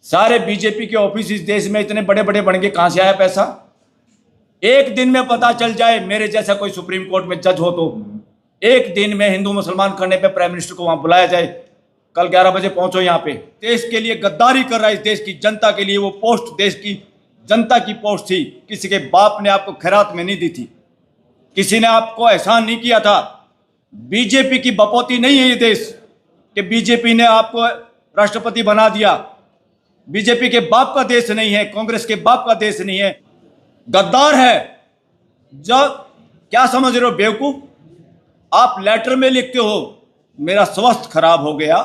सारे बीजेपी के ऑफिस इस देश में इतने बड़े बड़े बन गए, कहां से आया पैसा? एक दिन में पता चल जाए, मेरे जैसा कोई सुप्रीम कोर्ट में जज हो तो एक दिन में हिंदू मुसलमान करने पे प्राइम मिनिस्टर को वहां बुलाया जाए, कल 11 बजे पहुंचो यहां पे। देश के लिए गद्दारी कर रहा है, इस देश की जनता के लिए। वो पोस्ट देश की जनता की पोस्ट थी, किसी के बाप ने आपको खैरात में नहीं दी थी, किसी ने आपको एहसान नहीं किया था। बीजेपी की बपौती नहीं है ये देश कि बीजेपी ने आपको राष्ट्रपति बना दिया। बीजेपी के बाप का देश नहीं है, कांग्रेस के बाप का देश नहीं है, गद्दार है। जब क्या समझ रहे हो बेवकूफ? आप लेटर में लिखते हो मेरा स्वास्थ्य खराब हो गया,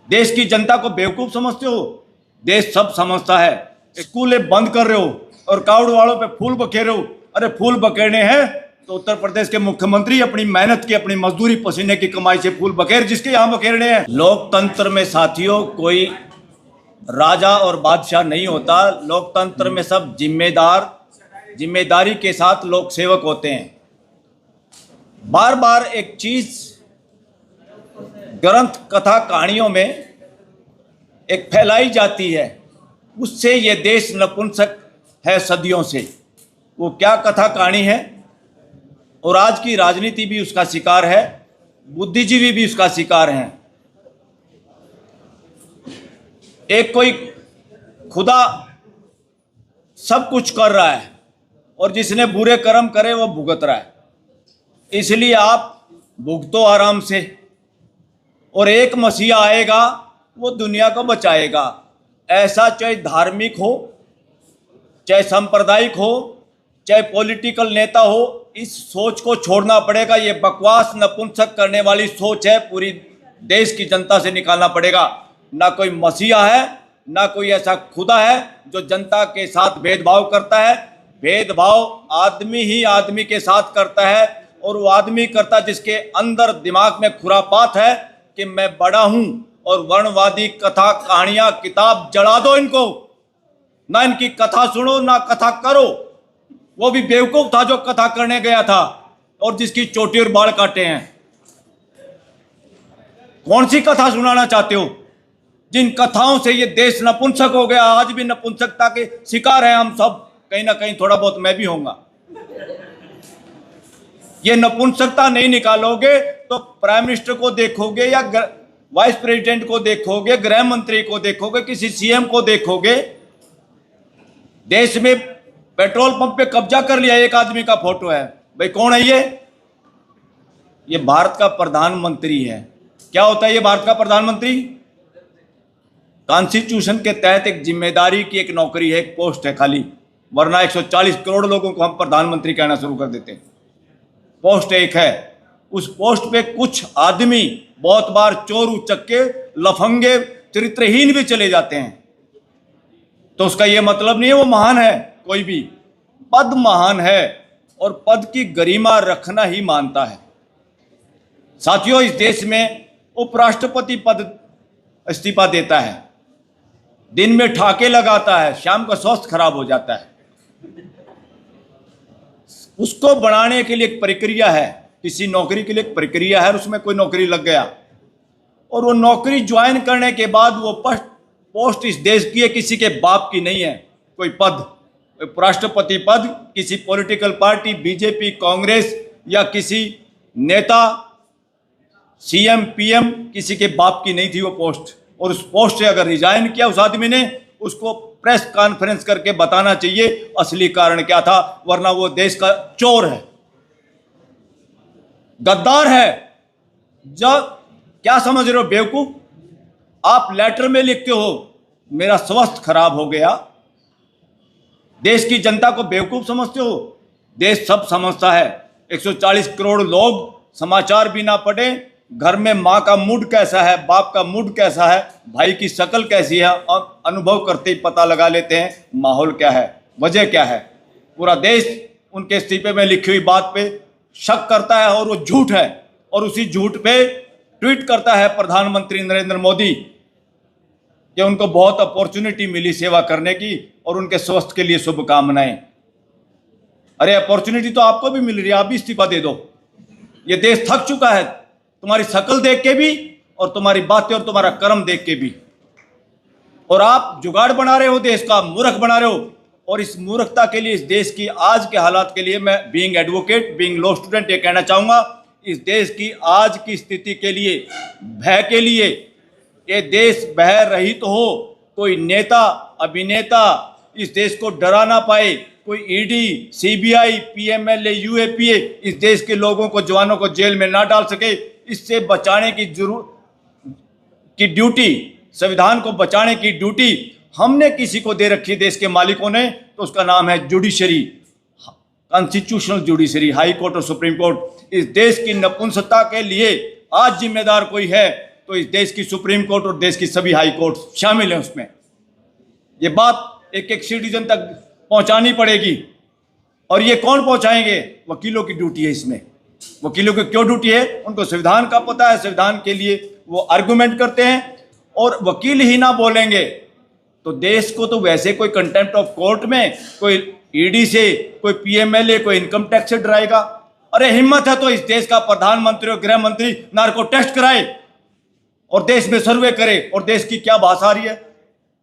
देश की जनता को बेवकूफ समझते हो? देश सब समझता है। स्कूलें बंद कर रहे हो और कावड़ वालों पे फूल बखेर रहे हो। अरे फूल बखेरने हैं तो उत्तर प्रदेश के मुख्यमंत्री अपनी मेहनत की, अपनी मजदूरी, पसीने की कमाई से फूल बखेर, जिसके यहां बखेरने हैं। लोकतंत्र में साथियों कोई राजा और बादशाह नहीं होता। लोकतंत्र में सब जिम्मेदारी के साथ लोक सेवक होते हैं। बार बार एक चीज ग्रंथ कथा कहानियों में एक फैलाई जाती है, उससे ये देश नपुंसक है सदियों से। वो क्या कथा कहानी है? और आज की राजनीति भी उसका शिकार है, बुद्धिजीवी भी उसका शिकार हैं। एक कोई खुदा सब कुछ कर रहा है और जिसने बुरे कर्म करे वो भुगत रहा है, इसलिए आप भुगतो आराम से। और एक मसीहा आएगा, वो दुनिया को बचाएगा। ऐसा चाहे धार्मिक हो, चाहे सांप्रदायिक हो, चाहे पॉलिटिकल नेता हो, इस सोच को छोड़ना पड़ेगा। ये बकवास नपुंसक करने वाली सोच है, पूरी देश की जनता से निकालना पड़ेगा। ना कोई मसीहा है, ना कोई ऐसा खुदा है जो जनता के साथ भेदभाव करता है। भेदभाव आदमी ही आदमी के साथ करता है, और वो आदमी करता जिसके अंदर दिमाग में खुरापात है कि मैं बड़ा हूं। और वर्णवादी कथा कहानियां किताब जला दो इनको, ना इनकी कथा सुनो ना कथा करो। वो भी बेवकूफ था जो कथा करने गया था और जिसकी चोटी और बाल काटे हैं। कौन सी कथा सुनाना चाहते हो? जिन कथाओं से ये देश नपुंसक हो गया। आज भी नपुंसकता के शिकार हैं हम सब, कहीं ना कहीं थोड़ा बहुत मैं भी होऊंगा। ये नपुंसकता नहीं निकालोगे तो प्राइम मिनिस्टर को देखोगे या वाइस प्रेसिडेंट को देखोगे, गृह मंत्री को देखोगे, किसी सीएम को देखोगे। देश में पेट्रोल पंप पे कब्जा कर लिया, एक आदमी का फोटो है। भाई कौन है ये? ये भारत का प्रधानमंत्री है। क्या होता है ये भारत का प्रधानमंत्री? कॉन्स्टिट्यूशन के तहत एक जिम्मेदारी की एक नौकरी है, एक पोस्ट है खाली, वरना 140 करोड़ लोगों को हम प्रधानमंत्री कहना शुरू कर देते हैं। पोस्ट एक है, उस पोस्ट पे कुछ आदमी बहुत बार चोर उचक्के, लफंगे, चरित्रहीन भी चले जाते हैं। तो उसका यह मतलब नहीं है वो महान है। कोई भी पद महान है और पद की गरिमा रखना ही मानता है। साथियों, इस देश में उपराष्ट्रपति पद इस्तीफा देता है, दिन में ठाके लगाता है, शाम का स्वास्थ्य खराब हो जाता है। उसको बनाने के लिए एक प्रक्रिया है, किसी नौकरी के लिए एक प्रक्रिया है, और उसमें कोई नौकरी लग गया और वो नौकरी ज्वाइन करने के बाद वो पोस्ट इस देश की है, किसी के बाप की नहीं है। कोई पद, राष्ट्रपति पद किसी पॉलिटिकल पार्टी, बीजेपी, कांग्रेस या किसी नेता, सीएम, पीएम, किसी के बाप की नहीं थी वो पोस्ट। और उस पोस्ट से अगर रिजाइन किया उस आदमी ने, उसको प्रेस कॉन्फ्रेंस करके बताना चाहिए असली कारण क्या था, वरना वो देश का चोर है, गद्दार है। जब क्या समझ रहे हो बेवकूफ? आप लेटर में लिखते हो मेरा स्वास्थ्य खराब हो गया, देश की जनता को बेवकूफ समझते हो? देश सब समझता है। 140 करोड़ लोग समाचार भी ना पढ़े, घर में माँ का मूड कैसा है, बाप का मूड कैसा है, भाई की शक्ल कैसी है, अनुभव करते ही पता लगा लेते हैं माहौल क्या है, वजह क्या है। पूरा देश उनके इस्तीफे में लिखी हुई बात पे शक करता है और वो झूठ है। और उसी झूठ पे ट्वीट करता है प्रधानमंत्री नरेंद्र मोदी कि उनको बहुत अपॉर्चुनिटी मिली सेवा करने की और उनके स्वास्थ्य के लिए शुभकामनाएं। अरे अपॉर्चुनिटी तो आपको भी मिल रही है, आप भी इस्तीफा दे दो। ये देश थक चुका है तुम्हारी शक्ल देख के भी और तुम्हारी बातें और तुम्हारा कर्म देख के भी। और आप जुगाड़ बना रहे हो, देश का मूर्ख बना रहे हो। और इस मूर्खता के लिए, इस देश की आज के हालात के लिए, मैं being advocate, being law student, ये कहना चाहूँगा, इस देश की आज की स्थिति के लिए, भय के लिए, ये देश भय रहित हो, कोई नेता अभिनेता इस देश को डरा ना पाए, कोई ईडी, सीबीआई, पीएमएलए, यूएपीए इस देश के लोगों को, जवानों को जेल में ना डाल सके, इससे बचाने की ड्यूटी, संविधान को बचाने की ड्यूटी हमने किसी को दे रखी, देश के मालिकों ने, तो उसका नाम है judiciary, constitutional judiciary, high court और सुप्रीम कोर्ट। इस देश की नपुंसकता के लिए आज जिम्मेदार कोई है तो इस देश की सुप्रीम कोर्ट और देश की सभी हाई कोर्ट शामिल हैं उसमें। ये बात एक एक सिटीजन तक पहुंचानी पड़ेगी। और ये कौन पहुंचाएंगे? वकीलों की ड्यूटी है इसमें। वकीलों की क्यों ड्यूटी है? उनको संविधान का पता है, संविधान के लिए वो आर्गुमेंट करते हैं। और वकील ही ना बोलेंगे तो देश को तो वैसे कोई कंटेम्प्ट ऑफ कोर्ट में, कोई ईडी से, कोई पीएमएलए, कोई इनकम टैक्स से डराएगा। अरे हिम्मत है तो इस देश का प्रधानमंत्री और गृह मंत्री नार्को टेस्ट कराए और देश में सर्वे करे। और देश की क्या भाषा आ रही है?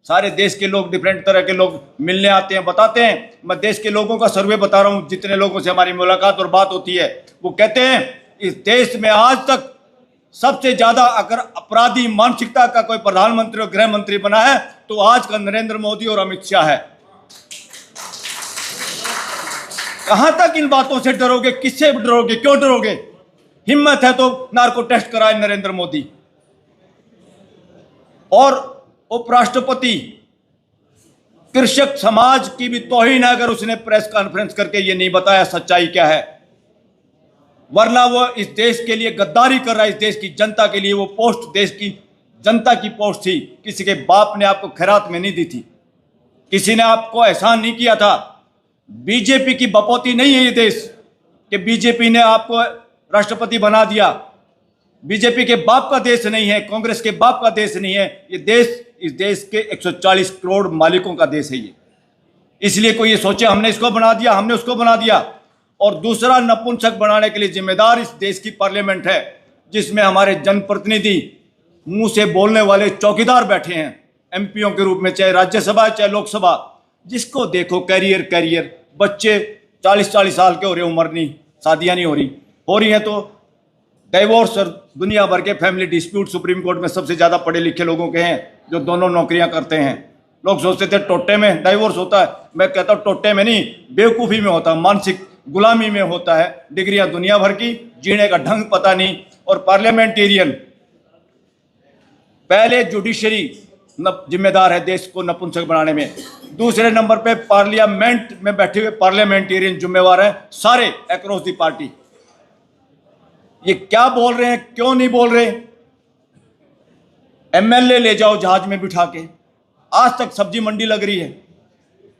सारे देश के लोग, डिफरेंट तरह के लोग मिलने आते हैं, बताते हैं। मैं देश के लोगों का सर्वे बता रहा हूं, जितने लोगों से हमारी मुलाकात और बात होती है, वो कहते हैं इस देश में आज तक सबसे ज्यादा अगर अपराधी मानसिकता का कोई प्रधानमंत्री और गृह मंत्री बना है तो आज का नरेंद्र मोदी और अमित शाह है। कहां तक इन बातों से डरोगे? किससे डरोगे? क्यों डरोगे? हिम्मत है तो नार्को टेस्ट कराए नरेंद्र मोदी। और उपराष्ट्रपति कृषक समाज की भी तौहीन है अगर उसने प्रेस कॉन्फ्रेंस करके ये नहीं बताया सच्चाई क्या है। वरना वो इस देश के लिए गद्दारी कर रहा है, इस देश की जनता के लिए। वो पोस्ट देश की जनता की पोस्ट थी, किसी के बाप ने आपको खैरात में नहीं दी थी, किसी ने आपको एहसान नहीं किया था। बीजेपी की बपौती नहीं है ये देश कि बीजेपी ने आपको राष्ट्रपति बना दिया। बीजेपी के बाप का देश नहीं है, कांग्रेस के बाप का देश नहीं है ये देश। इस देश के 140 करोड़ मालिकों का देश है ये। इसलिए कोई ये सोचे हमने इसको बना दिया, हमने उसको बना दिया। और दूसरा, नपुंसक बनाने के लिए जिम्मेदार इस देश की पार्लियामेंट है, जिसमें हमारे जनप्रतिनिधि, मुंह से बोलने वाले चौकीदार बैठे हैं एमपीओ के रूप में, चाहे राज्यसभा चाहे लोकसभा। जिसको देखो कैरियर कैरियर, बच्चे 40-40 साल के हो रहे, उम्र नहीं, शादियां नहीं हो रही हैं तो डाइवोर्स और दुनिया भर के फैमिली डिस्प्यूट सुप्रीम कोर्ट में सबसे ज़्यादा पढ़े लिखे लोगों के हैं जो दोनों नौकरियां करते हैं। लोग सोचते थे टोटे में डाइवोर्स होता है, मैं कहता हूँ टोटे में नहीं, बेवकूफ़ी में होता है, मानसिक गुलामी में होता है। डिग्रियां दुनिया भर की, जीने का ढंग पता नहीं। और पार्लियामेंटेरियन, पहले जुडिशरी जिम्मेदार है देश को नपुंसक बनाने में। दूसरे नंबर पे पार्लियामेंट में बैठे हुए पार्लियामेंटेरियन जिम्मेवार है, सारे अक्रॉस दी पार्टी। ये क्या बोल रहे हैं, क्यों नहीं बोल रहे? एमएलए ले जाओ जहाज में बिठा के, आज तक सब्जी मंडी लग रही है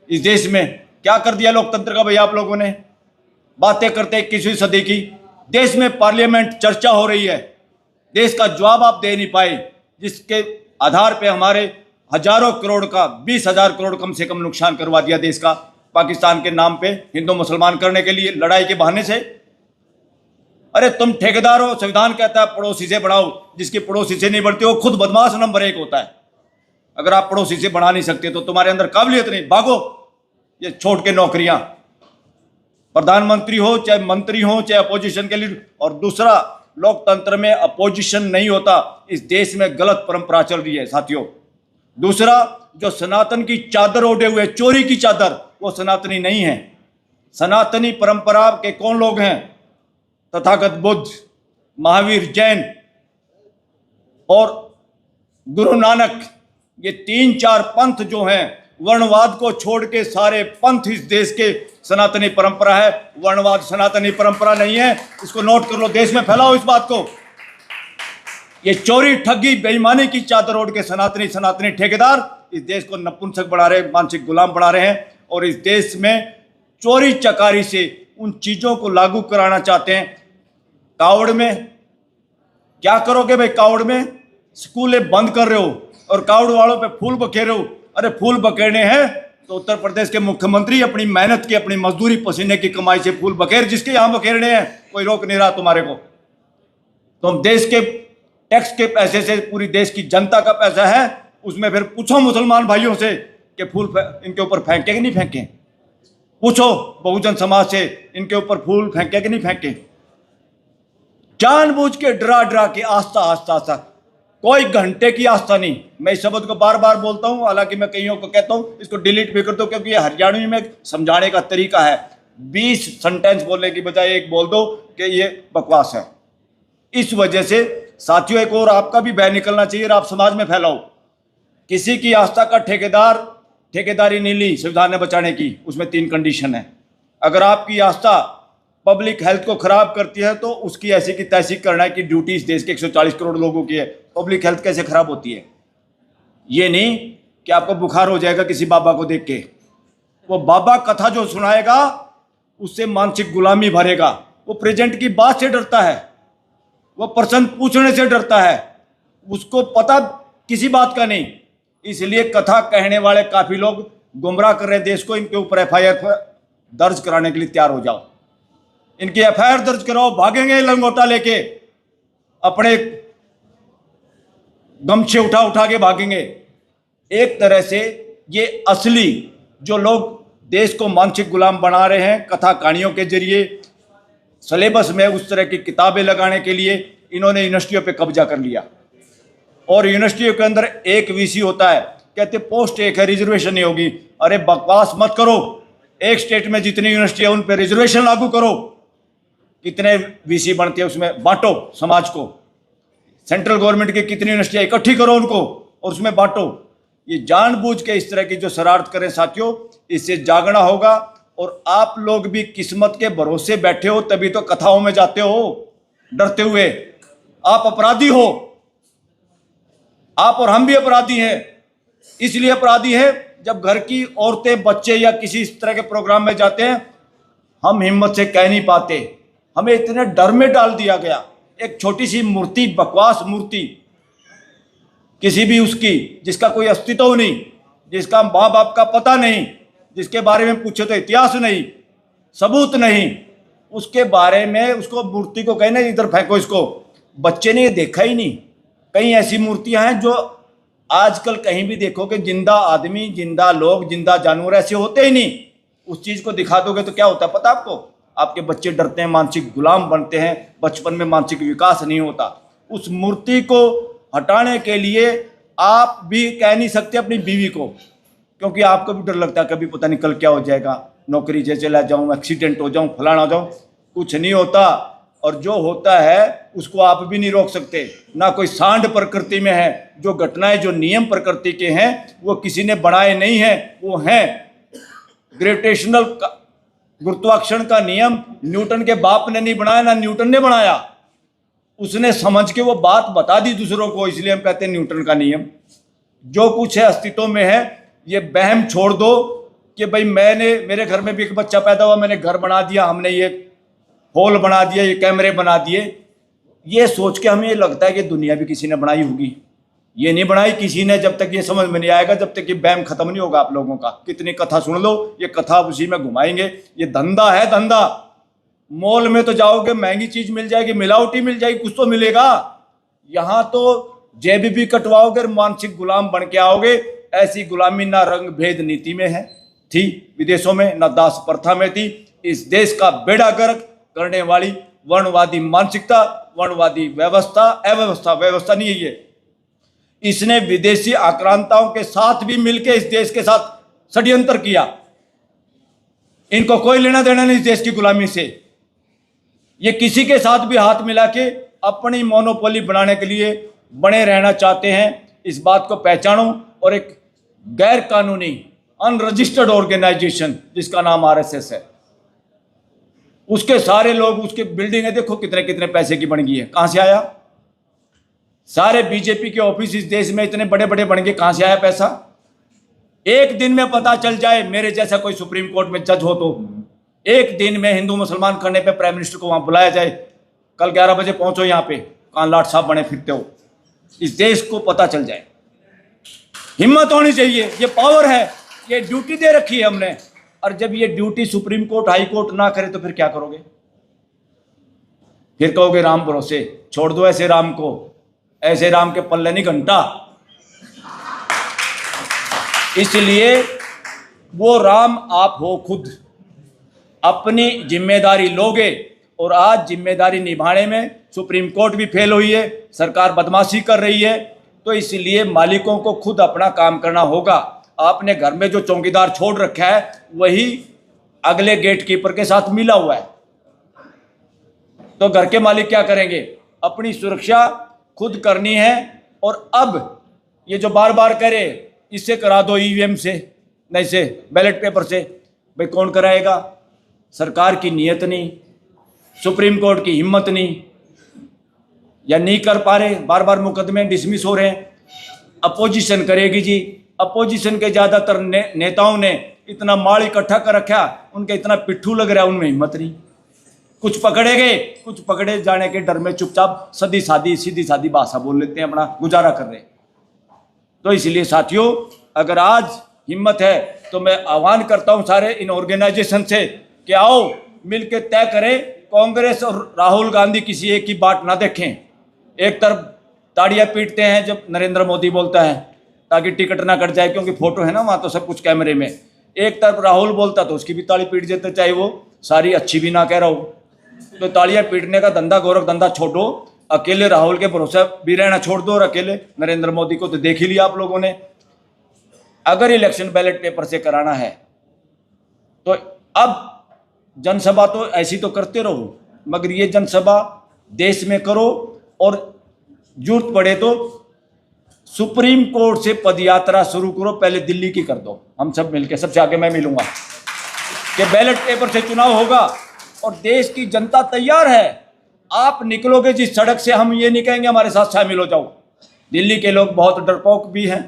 इस देश में। क्या कर दिया लोकतंत्र का भैया आप लोगों ने? बातें करते 21वीं सदी की। देश में पार्लियामेंट चर्चा हो रही है, देश का जवाब आप दे नहीं पाए, जिसके आधार पे हमारे हजारों करोड़ का, 20,000 करोड़ कम से कम नुकसान करवा दिया देश का, पाकिस्तान के नाम पे हिंदू मुसलमान करने के लिए, लड़ाई के बहाने से। अरे तुम ठेकेदार हो, संविधान कहता है पड़ोसी से बढ़ाओ, जिसकी पड़ोसी से नहीं बढ़ती वो खुद बदमाश नंबर 1 होता है। अगर आप पड़ोसी से बढ़ा नहीं सकते तो तुम्हारे अंदर काबिलियत नहीं, भागो ये छोड़ के नौकरियां। प्रधानमंत्री हो चाहे मंत्री हो चाहे अपोजिशन के लीडर। और दूसरा, लोकतंत्र में अपोजिशन नहीं होता, इस देश में गलत परंपरा चल रही है साथियों। दूसरा, जो सनातन की चादर ओढ़े हुए, चोरी की चादर, वो सनातनी नहीं है। सनातनी परंपरा के कौन लोग हैं? तथागत बुद्ध, महावीर जैन और गुरु नानक, ये 3-4 पंथ जो हैं, वर्णवाद को छोड़ के सारे पंथ इस देश के सनातनी परंपरा है। वर्णवाद सनातनी परंपरा नहीं है, इसको नोट कर लो, देश में फैलाओ इस बात को। ये चोरी, ठगी, बेईमानी की चादर ओढ़ के सनातनी ठेकेदार इस देश को नपुंसक बना रहे, मानसिक गुलाम बना रहे हैं। और इस देश में चोरी चकारी से उन चीजों को लागू कराना चाहते हैं। कावड़ में क्या करोगे भाई? कावड़ में स्कूलें बंद कर रहे हो और कावड़ वालों पे फूल बखेरे हो। अरे फूल बखेरने हैं तो उत्तर प्रदेश के मुख्यमंत्री अपनी मेहनत की, अपनी मजदूरी, पसीने की कमाई से फूल बखेर, जिसके यहां बखेरने हैं, कोई रोक नहीं रहा तुम्हारे को। तो हम देश के टैक्स के पैसे से, पूरी देश की जनता का पैसा है, उसमें फिर पूछो मुसलमान भाइयों से कि इनके ऊपर फेंके कि नहीं फेंके। पूछो बहुजन समाज से, इनके ऊपर फूल फेंके कि नहीं फेंके। जानबूझ के डरा डरा के आस्था आस्था आस्था, कोई घंटे की आस्था नहीं। मैं इस शब्द को बार बार बोलता हूं, हालांकि मैं कईयों को कहता हूं इसको डिलीट भी कर दो, क्योंकि ये हरियाणवी में समझाने का तरीका है। 20 सेंटेंस बोलने की बजाय एक बोल दो कि ये बकवास है। इस वजह से साथियों, एक और आपका भी भय निकलना चाहिए और आप समाज में फैलाओ। किसी की आस्था का ठेकेदारी नहीं ली संविधान ने बचाने की, उसमें 3 कंडीशन है। अगर आपकी आस्था पब्लिक हेल्थ को खराब करती है तो उसकी ऐसी की तैसी करना है कि ड्यूटी इस देश के 140 करोड़ लोगों की है। पब्लिक हेल्थ कैसे खराब होती है? ये नहीं कि आपको बुखार हो जाएगा किसी बाबा को देख के। वो बाबा कथा जो सुनाएगा उससे मानसिक गुलामी भरेगा। वो प्रेजेंट की बात से डरता है, वो प्रश्न पूछने से डरता है, उसको पता किसी बात का नहीं। इसलिए कथा कहने वाले काफी लोग गुमराह कर रहे देश को। इनके ऊपर FIR दर्ज कराने के लिए तैयार हो जाओ। इनकी FIR दर्ज कराओ, भागेंगे लंगोटा लेके, अपने गमछे उठा उठा के भागेंगे। एक तरह से ये असली जो लोग देश को मानसिक गुलाम बना रहे हैं कथा कहानियों के जरिए, सिलेबस में उस तरह की किताबें लगाने के लिए इन्होंने यूनिवर्सिटियों पे कब्जा कर लिया। और यूनिवर्सिटियों के अंदर एक VC होता है, कहते पोस्ट एक है, रिजर्वेशन नहीं होगी। अरे बकवास मत करो। एक स्टेट में जितनी यूनिवर्सिटी है उन पे रिजर्वेशन लागू करो। कितने VC बनते हैं उसमें बांटो समाज को। सेंट्रल गवर्नमेंट की कितनी यूनिवर्सिटियां इकट्ठी करो उनको और उसमें बांटो। ये जानबूझ के इस तरह की जो शरारत करें साथियों, इससे जागना होगा। और आप लोग भी किस्मत के भरोसे बैठे हो तभी तो कथाओं में जाते हो डरते हुए। आप अपराधी हो, आप और हम भी अपराधी हैं। इसलिए अपराधी हैं जब घर की औरतें बच्चे या किसी इस तरह के प्रोग्राम में जाते हैं, हम हिम्मत से कह नहीं पाते। हमें इतने डर में डाल दिया गया। एक छोटी सी मूर्ति, बकवास मूर्ति, किसी भी उसकी जिसका कोई अस्तित्व नहीं, जिसका माँ बाप का पता नहीं, जिसके बारे में पूछे तो इतिहास नहीं, सबूत नहीं, उसके बारे में उसको मूर्ति को कहना इधर फेंको इसको। बच्चे ने ये देखा ही नहीं। कई ऐसी मूर्तियां हैं जो आजकल कहीं भी देखोगे, जिंदा आदमी, जिंदा लोग, जिंदा जानवर ऐसे होते ही नहीं। उस चीज को दिखा दोगे तो क्या होता है पता आपको? आपके बच्चे डरते हैं, मानसिक गुलाम बनते हैं, बचपन में मानसिक विकास नहीं होता। उस मूर्ति को हटाने के लिए आप भी कह नहीं सकते अपनी बीवी को, क्योंकि आपको भी डर लगता है कभी पता नहीं कल क्या हो जाएगा, नौकरी से चला जाऊं, एक्सीडेंट हो जाऊं, फलाना हो जाऊं। कुछ नहीं होता, और जो होता है उसको आप भी नहीं रोक सकते। ना कोई सांड प्रकृति में है। जो घटनाएं, जो नियम प्रकृति के हैं वो किसी ने बनाए नहीं हैं, वो हैं ग्रेविटेशनल गुरुत्वाकर्षण का नियम। न्यूटन के बाप ने नहीं बनाया, ना न्यूटन ने बनाया। उसने समझ के वो बात बता दी दूसरों को, इसलिए हम कहते हैं न्यूटन का नियम। जो कुछ है अस्तित्व में है। ये वहम छोड़ दो कि भाई मेरे घर में भी एक बच्चा पैदा हुआ, मैंने घर बना दिया, हमने ये हॉल बना दिया, ये कैमरे बना दिए। ये सोच के हमें ये लगता है कि दुनिया भी किसी ने बनाई होगी। ये नहीं बनाई किसी ने। जब तक ये समझ में नहीं आएगा, जब तक ये बैम खत्म नहीं होगा आप लोगों का। कितनी कथा सुन लो, ये कथा उसी में घुमाएंगे। ये धंधा है, धंधा। मॉल में तो जाओगे, महंगी चीज मिल जाएगी, मिलावटी मिल जाएगी, कुछ तो मिलेगा। यहाँ तो जेब भी कटवाओगे, मानसिक गुलाम बन के आओगे। ऐसी गुलामी ना रंग भेद नीति में है थी विदेशों में, ना दास प्रथा में थी। इस देश का बेड़ा गर्क करने वाली वर्णवादी मानसिकता, वर्णवादी व्यवस्था, अव्यवस्था, व्यवस्था नहीं है ये। इसने विदेशी आक्रांताओं के साथ भी मिलकर इस देश के साथ षड्यंत्र किया। इनको कोई लेना देना नहीं इस देश की गुलामी से। ये किसी के साथ भी हाथ मिला के अपनी मोनोपोली बनाने के लिए बने रहना चाहते हैं। इस बात को पहचानो। और एक गैर कानूनी अनरजिस्टर्ड ऑर्गेनाइजेशन जिसका नाम RSS है, उसके सारे लोग, उसके बिल्डिंगें देखो कितने कितने पैसे की बन गई है। कहां से आया? सारे बीजेपी के ऑफिस इस देश में इतने बड़े बड़े बन गए, कहां से आया पैसा? एक दिन में पता चल जाए, मेरे जैसा कोई सुप्रीम कोर्ट में जज हो तो एक दिन में हिंदू मुसलमान करने पे प्राइम मिनिस्टर को वहां बुलाया जाए, कल 11 बजे पहुंचो यहाँ पे, कहां लाट साहब बने फिरते हो। इस देश को पता चल जाए। हिम्मत होनी चाहिए। ये पावर है, ये ड्यूटी दे रखी है हमने। और जब ये duty supreme court, high court ना करे तो फिर क्या करोगे? फिर कहोगे राम भरोसे। छोड़ दो ऐसे राम को, ऐसे राम के पल्ले नहीं घंटा। इसलिए वो राम आप हो खुद, अपनी जिम्मेदारी लोगे। और आज जिम्मेदारी निभाने में सुप्रीम कोर्ट भी फेल हुई है, सरकार बदमाशी कर रही है, तो इसलिए मालिकों को खुद अपना काम करना होगा। आपने घर में जो चौकीदार छोड़ रखा है वही अगले गेट कीपर के साथ मिला हुआ है, तो घर के मालिक क्या करेंगे? अपनी सुरक्षा खुद करनी है। और अब ये जो बार बार करे इससे करा दो ईवीएम से, नहीं से बैलेट पेपर से, भाई कौन कराएगा? सरकार की नीयत नहीं, सुप्रीम कोर्ट की हिम्मत नहीं, या नहीं कर पा रहे, बार बार मुकदमे डिसमिस हो रहे हैं। अपोजिशन करेगी जी, अपोजिशन के ज़्यादातर नेताओं ने इतना माल इकट्ठा कर रखा, उनके इतना पिट्ठू लग रहा है, उनमें हिम्मत नहीं। कुछ पकड़े गए, कुछ पकड़े जाने के डर में चुपचाप सीधी सादी भाषा बोल लेते हैं, अपना गुजारा कर रहे हैं। तो इसलिए साथियों, अगर आज हिम्मत है तो मैं आह्वान करता हूं सारे इन ऑर्गेनाइजेशन से कि आओ मिलकर तय करें। कांग्रेस और राहुल गांधी किसी एक की बात ना देखें। एक तरफ ताड़ियां पीटते हैं जब नरेंद्र मोदी बोलता है ताकि टिकट ना कट जाए, क्योंकि फोटो है ना वहाँ तो सब कुछ कैमरे में। एक तरफ राहुल बोलता तो उसकी भी ताड़ी पीट देते, चाहे वो सारी अच्छी भी ना कह रहा हो। तो ताड़ियां पीटने का धंधा, गोरख धंधा छोड़ो, अकेले राहुल के भरोसे भी रहना छोड़ दो, और अकेले नरेंद्र मोदी को तो देख ही लिया आप लोगों ने। अगर इलेक्शन बैलेट पेपर से कराना है तो अब जनसभा तो ऐसी तो करते रहो, मगर ये जनसभा देश में करो, और जरूरत पड़े तो सुप्रीम कोर्ट से पदयात्रा शुरू करो। पहले दिल्ली की कर दो, हम सब मिलके, सबसे आगे मैं मिलूंगा कि बैलेट पेपर से चुनाव होगा और देश की जनता तैयार है। आप निकलोगे जिस सड़क से, हम ये नहीं कहेंगे हमारे साथ शामिल हो जाओ। दिल्ली के लोग बहुत डरपोक भी हैं,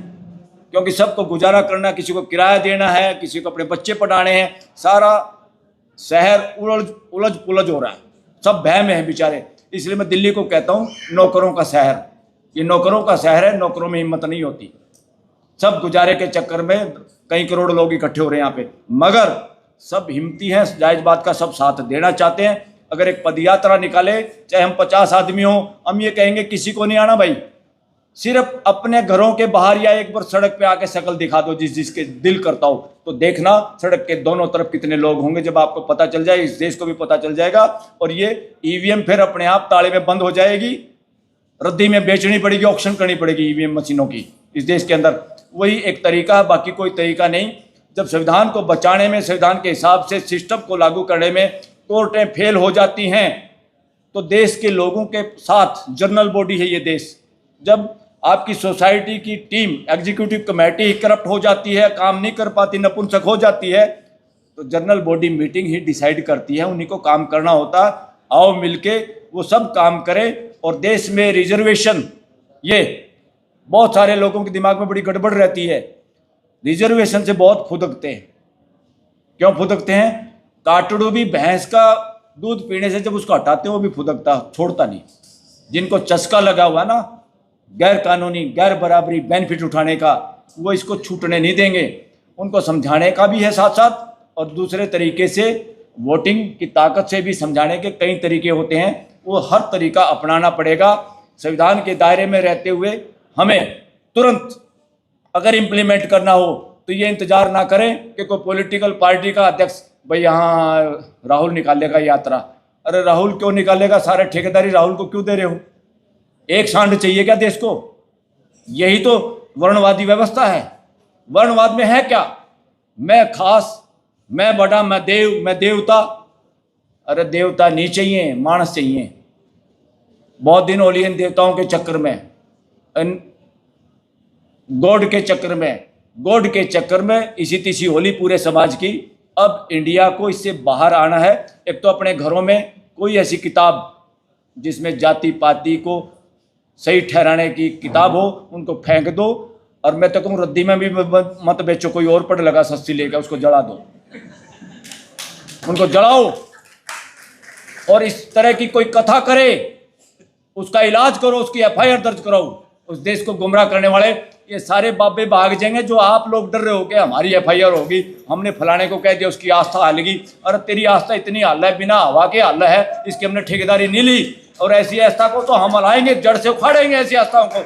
क्योंकि सबको गुजारा करना, किसी को किराया देना है, किसी को अपने बच्चे पढ़ाने हैं, सारा शहर उलझ पुलझ हो रहा है, सब भय में है बेचारे। इसलिए मैं दिल्ली को कहता हूँ नौकरों का शहर। ये नौकरों का शहर है, नौकरों में हिम्मत नहीं होती। सब गुजारे के चक्कर में कई करोड़ लोग इकट्ठे हो रहे हैं यहाँ पे, मगर सब हिम्मती हैं, जायज बात का सब साथ देना चाहते हैं। अगर एक पदयात्रा निकाले, चाहे हम 50 आदमी हों, हम ये कहेंगे किसी को नहीं आना भाई, सिर्फ अपने घरों के बाहर या एक बार सड़क पे आके शक्ल दिखा दो जिसके दिल करता हो, तो देखना सड़क के दोनों तरफ कितने लोग होंगे। जब आपको पता चल जाए, इस देश को भी पता चल जाएगा, और ये ईवीएम फिर अपने आप ताले में बंद हो जाएगी, रद्दी में बेचनी पड़ेगी, ऑक्शन करनी पड़ेगी ईवीएम मशीनों की इस देश के अंदर। वही एक तरीका है, बाकी कोई तरीका नहीं। जब संविधान को बचाने में, संविधान के हिसाब से सिस्टम को लागू करने में कोर्टें फेल हो जाती हैं, तो देश के लोगों के साथ जनरल बॉडी है ये देश। जब आपकी सोसाइटी की टीम, एग्जीक्यूटिव कमेटी करप्ट हो जाती है, काम नहीं कर पाती, नपुंसक हो जाती है, तो जनरल बॉडी मीटिंग ही डिसाइड करती है, उन्हीं को काम करना होता। आओ मिलके वो सब काम करें। और देश में रिजर्वेशन, ये बहुत सारे लोगों के दिमाग में बड़ी गड़बड़ रहती है। रिजर्वेशन से बहुत फुदकते हैं। क्यों फुदकते हैं? काटड़ू भी भैंस का दूध पीने से जब उसको हटाते हैं वो भी फुदकता, छोड़ता नहीं। जिनको चस्का लगा हुआ ना गैर कानूनी, गैर बराबरी बेनिफिट उठाने का, वो इसको छूटने नहीं देंगे। उनको समझाने का भी है साथ साथ, और दूसरे तरीके से वोटिंग की ताकत से भी समझाने के कई तरीके होते हैं, वो हर तरीका अपनाना पड़ेगा। संविधान के दायरे में रहते हुए हमें तुरंत अगर इम्प्लीमेंट करना हो तो ये इंतजार ना करें कि कोई पॉलिटिकल पार्टी का अध्यक्ष भाई यहाँ राहुल निकालेगा यात्रा। अरे राहुल क्यों निकालेगा? सारे ठेकेदारी राहुल को क्यों दे रहे हो? एक सांड चाहिए क्या देश को? यही तो वर्णवादी व्यवस्था है। वर्णवाद में है क्या? मैं खास, मैं बड़ा, मैं देव, मैं देवता। अरे देवता नहीं चाहिए, मानस चाहिए। बहुत दिन हो लिए इन देवताओं के चक्कर में, इन गॉड के चक्कर में, गॉड के चक्कर में इसी तीसी होली पूरे समाज की। अब इंडिया को इससे बाहर आना है। एक तो अपने घरों में कोई ऐसी किताब जिसमें जाति पाति को सही ठहराने की किताब हो, उनको फेंक दो। और मैं तो कहूँ रद्दी में भी मत बेचो, कोई और पढ़ लगा सस्ती लेकर, उसको जला दो, उनको जलाओ। और इस तरह की कोई कथा करे उसका इलाज करो, उसकी एफआईआर दर्ज कराओ। उस देश को गुमराह करने वाले ये सारे बाबे भाग जाएंगे। जो आप लोग डर रहे हो कि हमारी एफआईआर होगी, हमने फलाने को कह दिया, उसकी आस्था हालेगी। अरे तेरी आस्था इतनी हाल है, बिना हवा के हाल है, इसकी हमने ठेकेदारी नहीं ली। और ऐसी आस्था को तो हम हलाएंगे, जड़ से उखाड़ेंगे ऐसी आस्थाओं को।